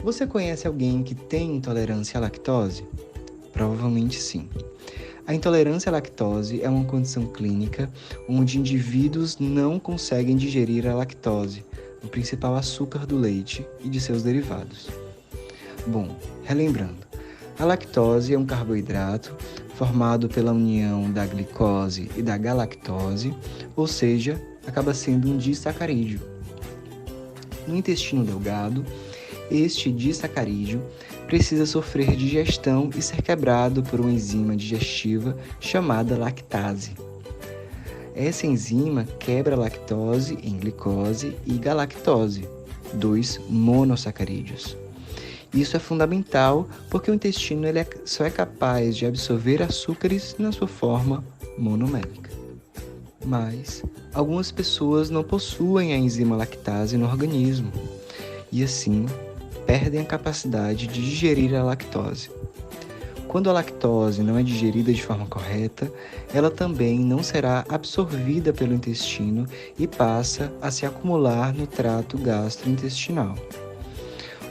Você conhece alguém que tem intolerância à lactose? Provavelmente sim. A intolerância à lactose é uma condição clínica onde indivíduos não conseguem digerir a lactose, o principal açúcar do leite e de seus derivados. Bom, relembrando, a lactose é um carboidrato formado pela união da glicose e da galactose, ou seja, acaba sendo um disacarídeo. No intestino delgado, este disacarídeo precisa sofrer digestão e ser quebrado por uma enzima digestiva chamada lactase. Essa enzima quebra a lactose em glicose e galactose, dois monossacarídeos. Isso é fundamental porque o intestino só é capaz de absorver açúcares na sua forma monomélica. Mas algumas pessoas não possuem a enzima lactase no organismo e assim perdem a capacidade de digerir a lactose. Quando a lactose não é digerida de forma correta, ela também não será absorvida pelo intestino e passa a se acumular no trato gastrointestinal.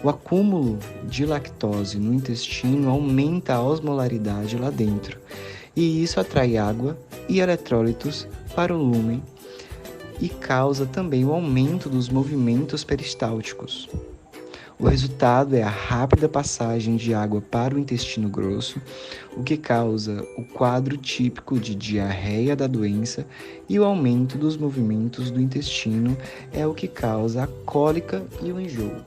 O acúmulo de lactose no intestino aumenta a osmolaridade lá dentro, e isso atrai água e eletrólitos para o lúmen e causa também o aumento dos movimentos peristálticos. O resultado é a rápida passagem de água para o intestino grosso, o que causa o quadro típico de diarreia da doença, e o aumento dos movimentos do intestino é o que causa a cólica e o enjoo.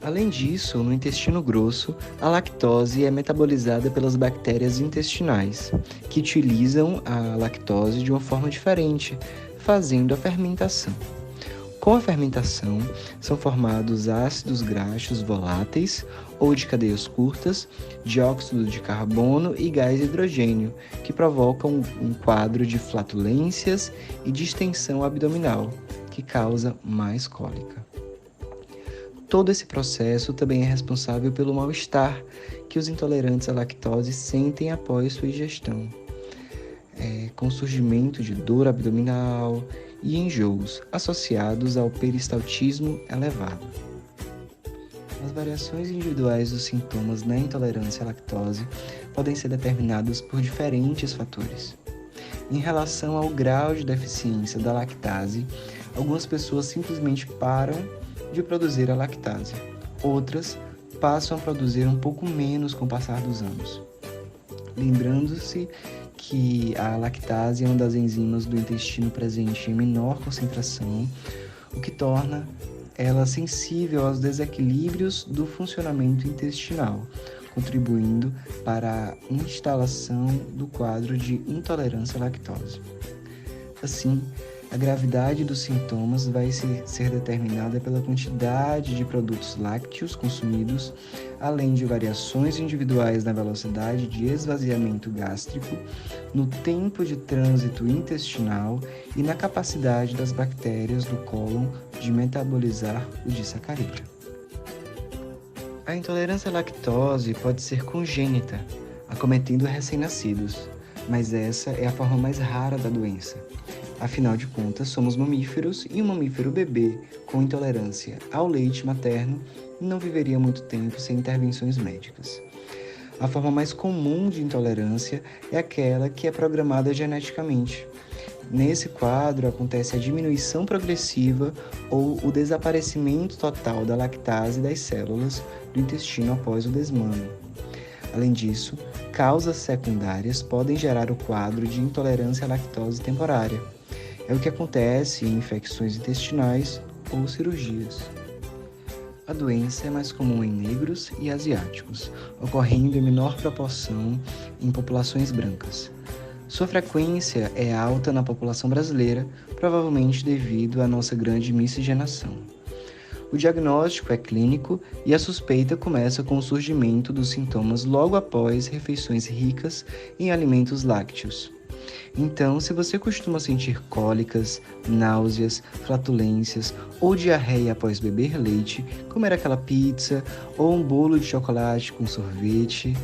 Além disso, no intestino grosso, a lactose é metabolizada pelas bactérias intestinais, que utilizam a lactose de uma forma diferente, fazendo a fermentação. Com a fermentação, são formados ácidos graxos voláteis ou de cadeias curtas, dióxido de carbono e gás hidrogênio, que provocam um quadro de flatulências e distensão abdominal, que causa mais cólica. Todo esse processo também é responsável pelo mal-estar que os intolerantes à lactose sentem após sua ingestão, com surgimento de dor abdominal e enjoos associados ao peristaltismo elevado. As variações individuais dos sintomas na intolerância à lactose podem ser determinadas por diferentes fatores. Em relação ao grau de deficiência da lactase, algumas pessoas simplesmente param de produzir a lactase. Outras passam a produzir um pouco menos com o passar dos anos. Lembrando-se que a lactase é uma das enzimas do intestino presente em menor concentração, o que torna ela sensível aos desequilíbrios do funcionamento intestinal, contribuindo para a instalação do quadro de intolerância à lactose. Assim, a gravidade dos sintomas vai ser determinada pela quantidade de produtos lácteos consumidos, além de variações individuais na velocidade de esvaziamento gástrico, no tempo de trânsito intestinal e na capacidade das bactérias do cólon de metabolizar o disacarídeo. A intolerância à lactose pode ser congênita, acometendo recém-nascidos, mas essa é a forma mais rara da doença. Afinal de contas, somos mamíferos e um mamífero bebê com intolerância ao leite materno não viveria muito tempo sem intervenções médicas. A forma mais comum de intolerância é aquela que é programada geneticamente. Nesse quadro, acontece a diminuição progressiva ou o desaparecimento total da lactase das células do intestino após o desmame. Além disso, causas secundárias podem gerar o quadro de intolerância à lactose temporária. É o que acontece em infecções intestinais ou cirurgias. A doença é mais comum em negros e asiáticos, ocorrendo em menor proporção em populações brancas. Sua frequência é alta na população brasileira, provavelmente devido à nossa grande miscigenação. O diagnóstico é clínico e a suspeita começa com o surgimento dos sintomas logo após refeições ricas em alimentos lácteos. Então, se você costuma sentir cólicas, náuseas, flatulências ou diarreia após beber leite, comer aquela pizza ou um bolo de chocolate com sorvete,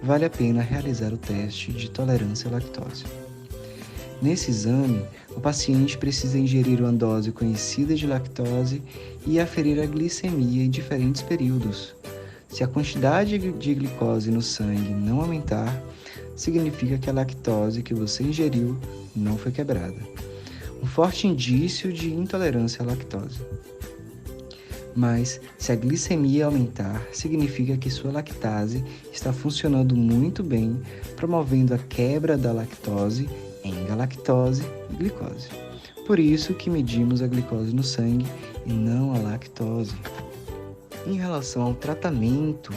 vale a pena realizar o teste de tolerância à lactose. Nesse exame, o paciente precisa ingerir uma dose conhecida de lactose e aferir a glicemia em diferentes períodos, Se a quantidade de glicose no sangue não aumentar, significa que a lactose que você ingeriu não foi quebrada. Um forte indício de intolerância à lactose. Mas, se a glicemia aumentar, significa que sua lactase está funcionando muito bem, promovendo a quebra da lactose em galactose e glicose. Por isso que medimos a glicose no sangue e não a lactose. Em relação ao tratamento,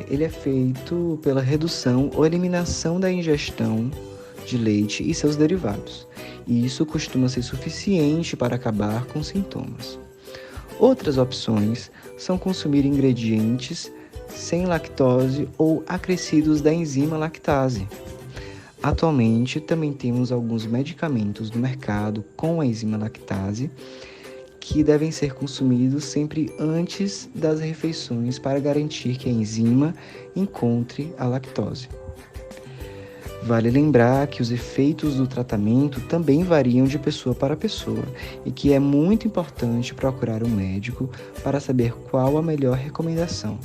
ele é feito pela redução ou eliminação da ingestão de leite e seus derivados. E isso costuma ser suficiente para acabar com sintomas. Outras opções são consumir ingredientes sem lactose ou acrescidos da enzima lactase. Atualmente, também temos alguns medicamentos no mercado com a enzima lactase que devem ser consumidos sempre antes das refeições para garantir que a enzima encontre a lactose. Vale lembrar que os efeitos do tratamento também variam de pessoa para pessoa e que é muito importante procurar um médico para saber qual a melhor recomendação.